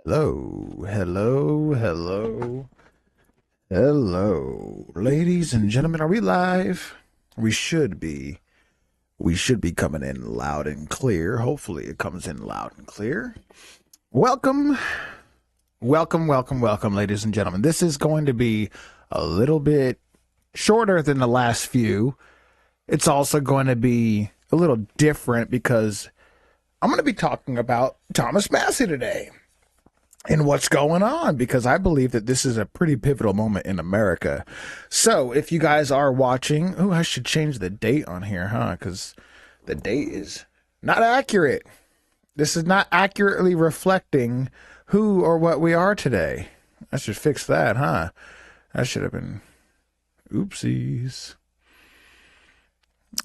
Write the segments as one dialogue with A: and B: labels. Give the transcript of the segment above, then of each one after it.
A: Hello, hello, hello, hello. Ladies and gentlemen, are we live? We should be. We should be coming in loud and clear. Hopefully it comes in loud and clear. Welcome, welcome, ladies and gentlemen. This is going to be a little bit shorter than the last few. It's also going to be a little different because I'm going to be talking about Thomas Massie today and what's going on, because I believe that this is a pretty pivotal moment in America. So if you guys are watching, I should change the date on here, because the date is not accurate. This is not accurately reflecting who or what we are today. I should fix that, That should have been oopsies.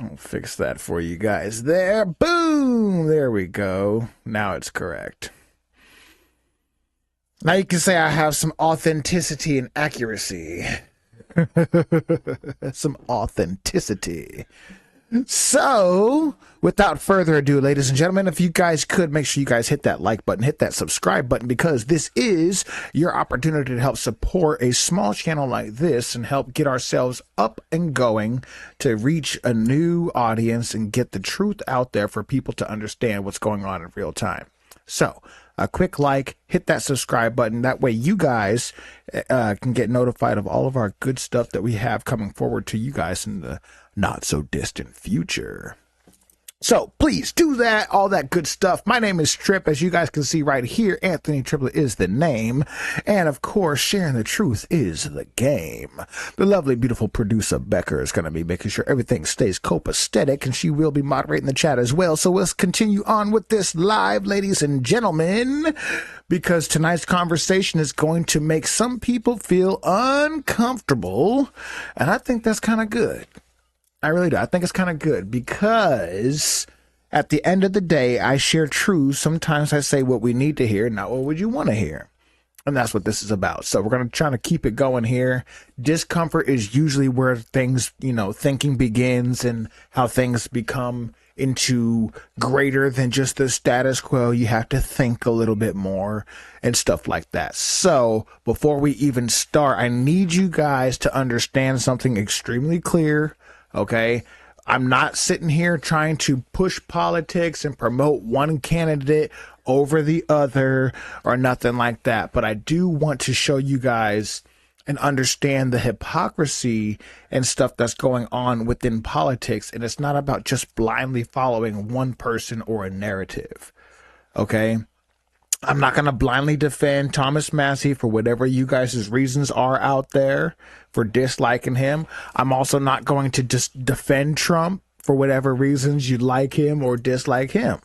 A: I'll fix that for you guys there. Boom! There we go. Now it's correct. Now you can say I have some authenticity and accuracy. Some authenticity. So, without further ado, ladies and gentlemen, if you guys could make sure you guys hit that like button, hit that subscribe button, because this is your opportunity to help support a small channel like this and help get ourselves up and going to reach a new audience and get the truth out there for people to understand what's going on in real time. So, a quick like, hit that subscribe button. That way you guys can get notified of all of our good stuff that we have coming forward to you guys in the not so distant future. So please do that, all that good stuff. My name is Trip. As you guys can see right here, Anthony Triplet is the name. And of course, sharing the truth is the game. The lovely, beautiful producer Becker is going to be making sure everything stays copacetic, and she will be moderating the chat as well. So let's continue on with this live, ladies and gentlemen, because tonight's conversation is going to make some people feel uncomfortable. And I think that's kind of good. I really do. I think it's kind of good, because at the end of the day, I share truth. Sometimes I say what we need to hear, not what would you want to hear. And that's what this is about. So we're going to try to keep it going here. Discomfort is usually where things, thinking begins, and how things become into greater than just the status quo. You have to think a little bit more and stuff like that. So before we even start, I need you guys to understand something extremely clear. Okay, I'm not sitting here trying to push politics and promote one candidate over the other or nothing like that. But I do want to show you guys and understand the hypocrisy and stuff that's going on within politics. And it's not about just blindly following one person or a narrative. Okay, I'm not going to blindly defend Thomas Massie for whatever you guys' reasons are out there for disliking him. I'm also not going to just defend Trump for whatever reasons you like him or dislike him.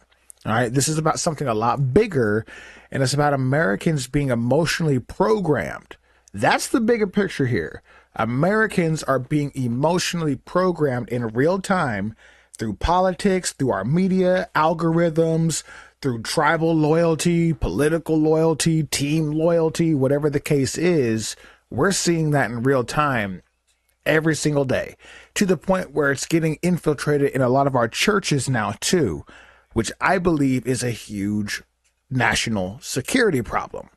A: All right. This is about something a lot bigger, and it's about Americans being emotionally programmed. That's the bigger picture here. Americans are being emotionally programmed in real time through politics, through our media, algorithms, through tribal loyalty, political loyalty, team loyalty, whatever the case is. We're seeing that in real time every single day, to the point where it's getting infiltrated in a lot of our churches now too, which I believe is a huge national security problem.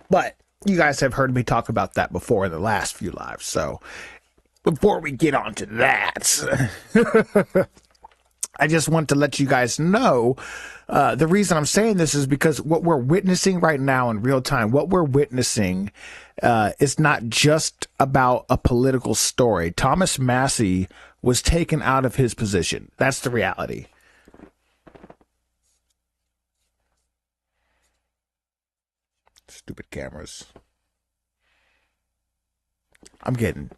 A: But you guys have heard me talk about that before in the last few lives. So before we get on to that, I just want to let you guys know, the reason I'm saying this is because what we're witnessing right now in real time, what we're witnessing is not just about a political story. Thomas Massie was taken out of his position. That's the reality. Stupid cameras. I'm getting,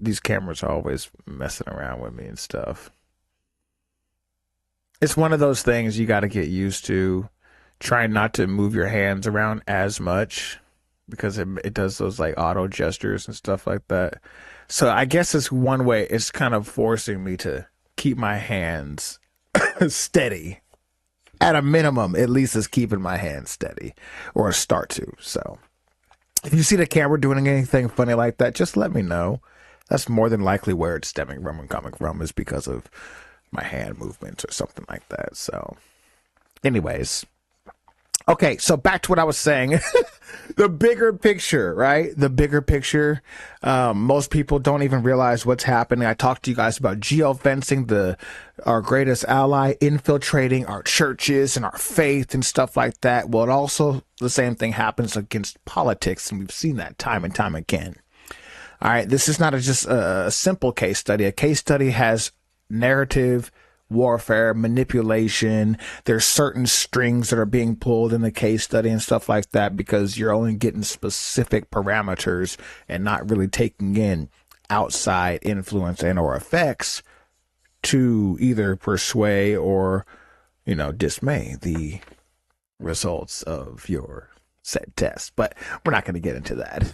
A: these cameras are always messing around with me and stuff. It's one of those things you got to get used to. Try not to move your hands around as much, because it does those like auto gestures and stuff like that. So I guess it's one way. It's kind of forcing me to keep my hands steady. At a minimum, at least it's keeping my hands steady, or start to. So if you see the camera doing anything funny like that, just let me know. That's more than likely where it's stemming from and coming from, is because of my hand movements or something like that. So anyways, Okay, so back to what I was saying. The bigger picture, right? The bigger picture. Most people don't even realize what's happening. I talked to you guys about geofencing, our greatest ally, infiltrating our churches and our faith and stuff like that. Well, it also, the same thing happens against politics, and we've seen that time and time again. All right, this is not just a simple case study. A case study has narrative, warfare, manipulation. There's certain strings that are being pulled in the case study and stuff like that because you're only getting specific parameters and not really taking in outside influence and or effects to either persuade or, dismay the results of your said test. But we're not going to get into that.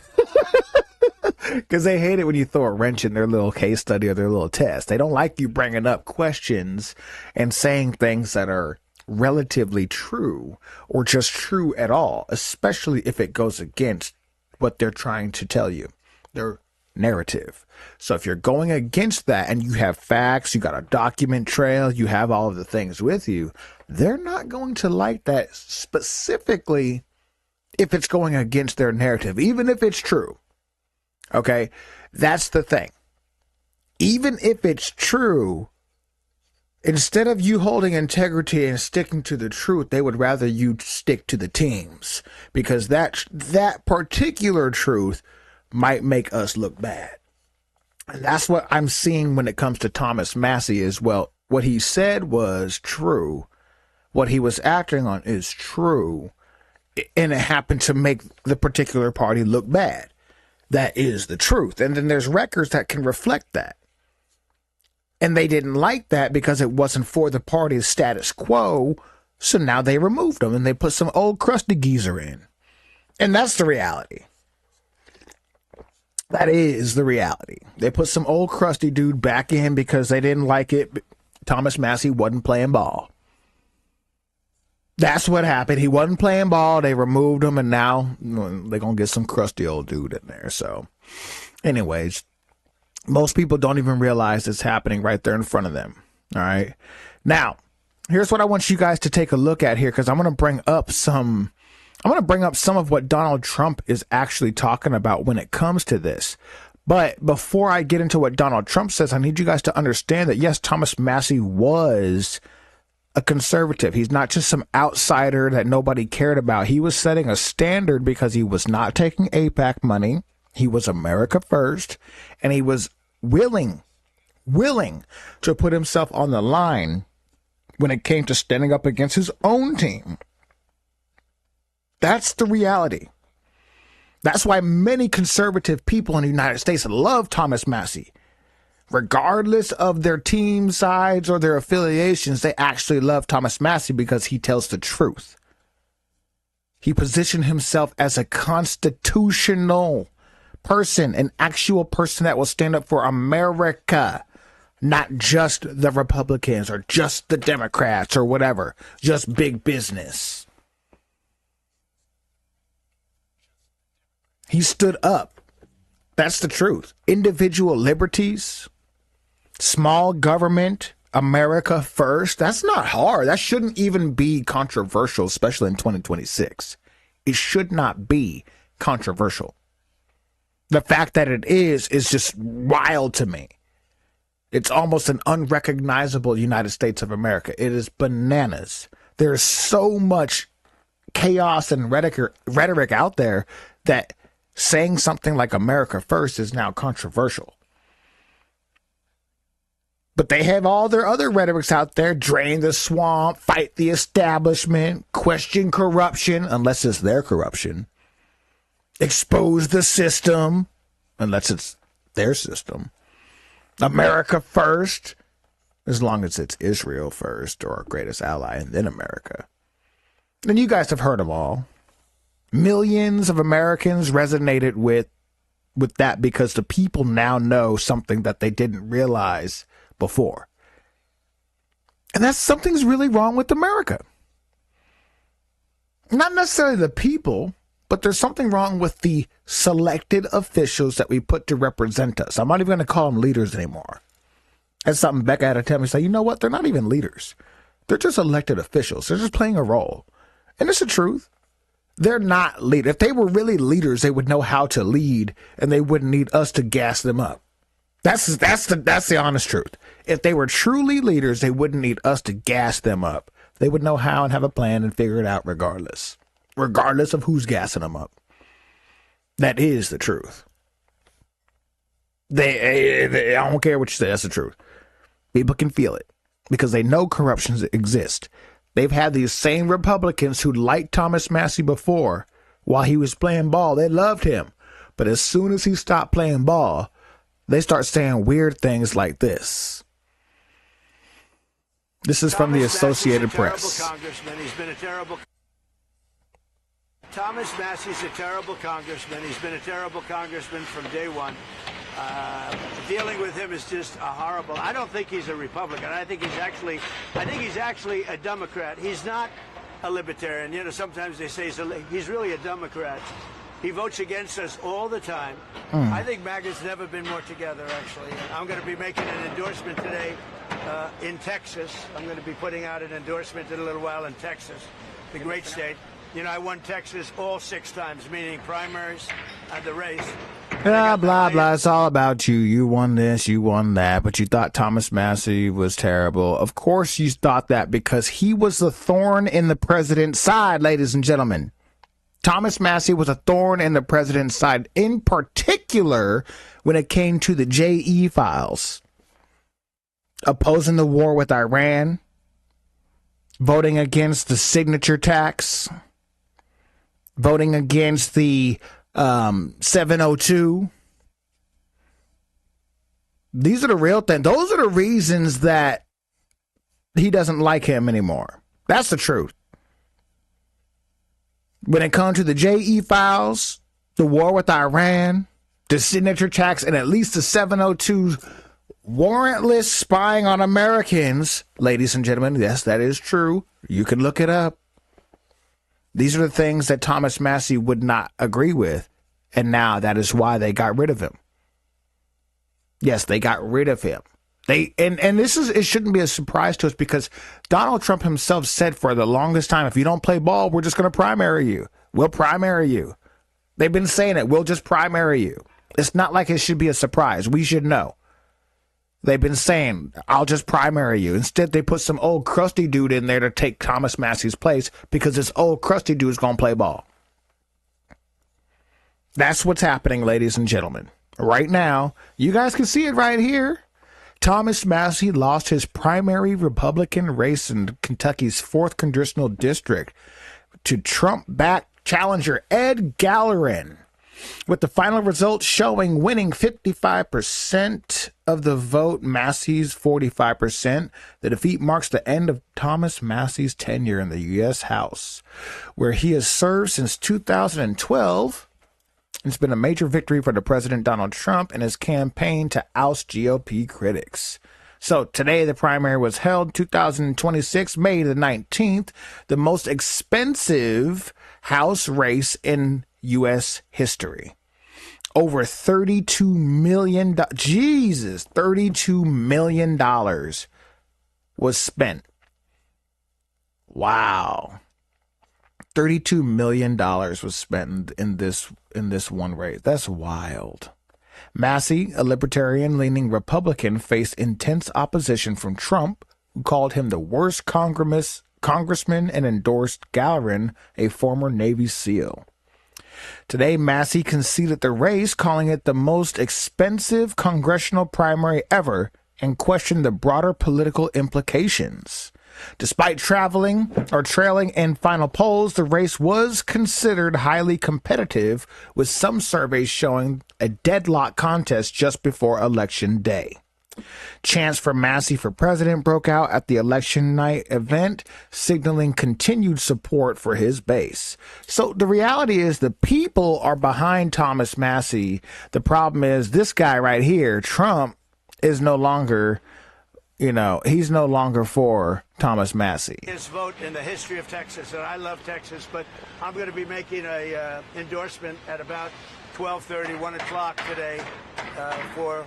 A: Because they hate it when you throw a wrench in their little case study or their little test. They don't like you bringing up questions and saying things that are relatively true or just true at all, especially if it goes against what they're trying to tell you, their narrative. So if you're going against that and you have facts, you got a document trail, you have all of the things with you, they're not going to like that, specifically if it's going against their narrative, even if it's true. Okay, that's the thing. Even if it's true, instead of you holding integrity and sticking to the truth, they would rather you stick to the teams because that particular truth might make us look bad. And that's what I'm seeing when it comes to Thomas Massie is, well, what he said was true. What he was acting on is true. And it happened to make the particular party look bad. That is the truth. And then there's records that can reflect that. And they didn't like that because it wasn't for the party's status quo. So now they removed them and they put some old crusty geezer in. And that's the reality. That is the reality. They put some old crusty dude back in because they didn't like it. Thomas Massie wasn't playing ball. That's what happened. He wasn't playing ball. They removed him, and now they're going to get some crusty old dude in there. So, anyways, most people don't even realize it's happening right there in front of them. All right. Now, here's what I want you guys to take a look at here, because I'm going to bring up some of what Donald Trump is actually talking about when it comes to this. But before I get into what Donald Trump says, I need you guys to understand that, yes, Thomas Massie was a conservative. He's not just some outsider that nobody cared about. He was setting a standard because he was not taking AIPAC money. He was America first, and he was willing to put himself on the line when it came to standing up against his own team. That's the reality. That's why many conservative people in the United States love Thomas Massie. Regardless of their team sides or their affiliations, they actually love Thomas Massie because he tells the truth. He positioned himself as a constitutional person, an actual person that will stand up for America, not just the Republicans or just the Democrats or whatever, just big business. He stood up. That's the truth. Individual liberties, small government, America first. That's not hard. That shouldn't even be controversial, especially in 2026. It should not be controversial. The fact that it is just wild to me. It's almost an unrecognizable United States of America. It is bananas. There's so much chaos and rhetoric out there that saying something like America first is now controversial. But they have all their other rhetorics out there. Drain the swamp, fight the establishment, question corruption, unless it's their corruption. Expose the system, unless it's their system. America first, as long as it's Israel first or our greatest ally and then America. And you guys have heard them all. Millions of Americans resonated with that because the people now know something that they didn't realize before. And that's something's really wrong with America. Not necessarily the people, but there's something wrong with the selected officials that we put to represent us. I'm not even going to call them leaders anymore. That's something Becca had to tell me. Say, you know what? They're not even leaders. They're just elected officials. They're just playing a role. And it's the truth. They're not leaders. If they were really leaders, they would know how to lead, and they wouldn't need us to gas them up. That's the honest truth. If they were truly leaders, they wouldn't need us to gas them up. They would know how and have a plan and figure it out regardless of who's gassing them up. That is the truth. They I don't care what you say. That's the truth. People can feel it because they know corruptions exist. They've had these same Republicans who liked Thomas Massie before while he was playing ball. They loved him. But as soon as he stopped playing ball, they start saying weird things like this. This is from the Associated Press.
B: He's been a terrible Thomas Massie's a terrible congressman. He's been a terrible congressman from day one. Dealing with him is just horrible. I don't think he's a Republican. I think he's actually a Democrat. He's not a libertarian. You know, sometimes they say he's really a Democrat. He votes against us all the time. I think MAGA's never been more together, actually. I'm going to be making an endorsement today in Texas. I'm going to be putting out an endorsement in a little while in Texas, the great state. You know, I won Texas all 6 times, meaning primaries and the race.
A: Blah, blah, blah. It's all about you. You won this, you won that, but you thought Thomas Massie was terrible. Of course you thought that because he was the thorn in the president's side, ladies and gentlemen. Thomas Massie was a thorn in the president's side, in particular when it came to the JE files. Opposing the war with Iran, voting against the signature tax, voting against the 702. These are the real things. Those are the reasons that he doesn't like him anymore. That's the truth. When it comes to the JE files, the war with Iran, the signature tax, and at least the 702 warrantless spying on Americans, ladies and gentlemen, yes, that is true. You can look it up. These are the things that Thomas Massie would not agree with, and now that is why they got rid of him. Yes, they got rid of him. It shouldn't be a surprise to us because Donald Trump himself said for the longest time, if you don't play ball, we're just going to primary you. We'll primary you. They've been saying it. We'll just primary you. It's not like it should be a surprise. We should know. They've been saying, I'll just primary you. Instead, they put some old crusty dude in there to take Thomas Massie's place because this old crusty dude is going to play ball. That's what's happening, ladies and gentlemen. Right now, you guys can see it right here. Thomas Massie lost his primary Republican race in Kentucky's 4th Congressional District to Trump-backed challenger Ed Gallerin, with the final results showing winning 55% of the vote, Massie's 45%. The defeat marks the end of Thomas Massie's tenure in the U.S. House, where he has served since 2012. It's been a major victory for the President Donald Trump and his campaign to oust GOP critics. So today the primary was held 2026, May the 19th, the most expensive House race in U.S. history. Over $32 million. Jesus, $32 million was spent. Wow. $32 million was spent in this one race. That's wild. Massie, a libertarian-leaning Republican, faced intense opposition from Trump, who called him the worst congressman and endorsed Gallerin, a former Navy SEAL. Today, Massie conceded the race, calling it the most expensive congressional primary ever, and questioned the broader political implications. Despite trailing in final polls, the race was considered highly competitive, with some surveys showing a deadlock contest just before Election Day. Chants for Massie for president broke out at the election night event, signaling continued support for his base. So the reality is the people are behind Thomas Massie. The problem is this guy right here, Trump, is no longer... he's no longer for Thomas Massie.
B: His vote in the history of Texas, and I love Texas, but I'm going to be making a endorsement at about 12:30, 1 o'clock today for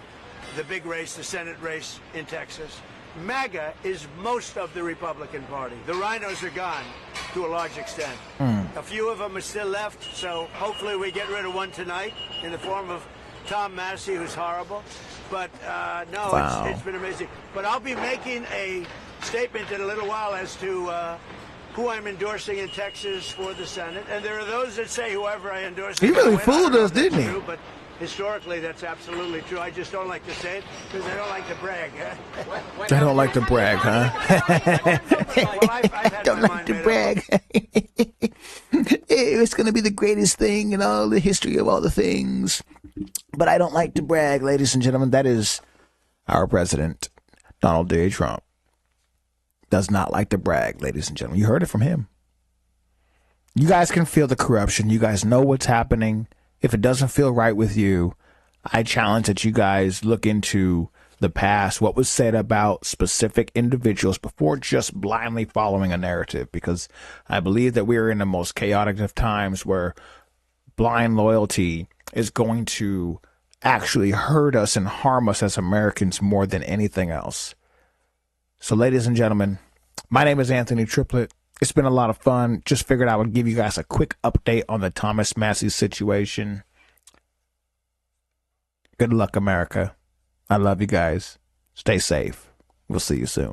B: the big race, the Senate race in Texas. MAGA is most of the Republican Party. The rhinos are gone. to a large extent. A few of them are still left, so hopefully we get rid of one tonight in the form of Tom Massie, who's horrible. But no,
A: Wow.
B: it's been amazing. But I'll be making a statement in a little while as to who I'm endorsing in Texas for the Senate. And there are those that say whoever I endorse.
A: He really fooled us, didn't he?
B: True, but historically, that's absolutely true. I just don't like to say it because I don't like to brag.
A: I don't like to brag, huh?
B: Well, I've had
A: Don't
B: my
A: like
B: mind
A: to
B: made up.
A: brag. It's going to be the greatest thing in all the history of all the things. But I don't like to brag, ladies and gentlemen. That is our president, Donald J. Trump. Does not like to brag, ladies and gentlemen. You heard it from him. You guys can feel the corruption. You guys know what's happening. If it doesn't feel right with you, I challenge that you guys look into the past, what was said about specific individuals before just blindly following a narrative, because I believe that we are in the most chaotic of times where blind loyalty is going to actually hurt us and harm us as Americans more than anything else. So, ladies and gentlemen, my name is Anthony Triplett. It's been a lot of fun. Just figured I would give you guys a quick update on the Thomas Massie situation. Good luck, America. I love you guys. Stay safe. We'll see you soon.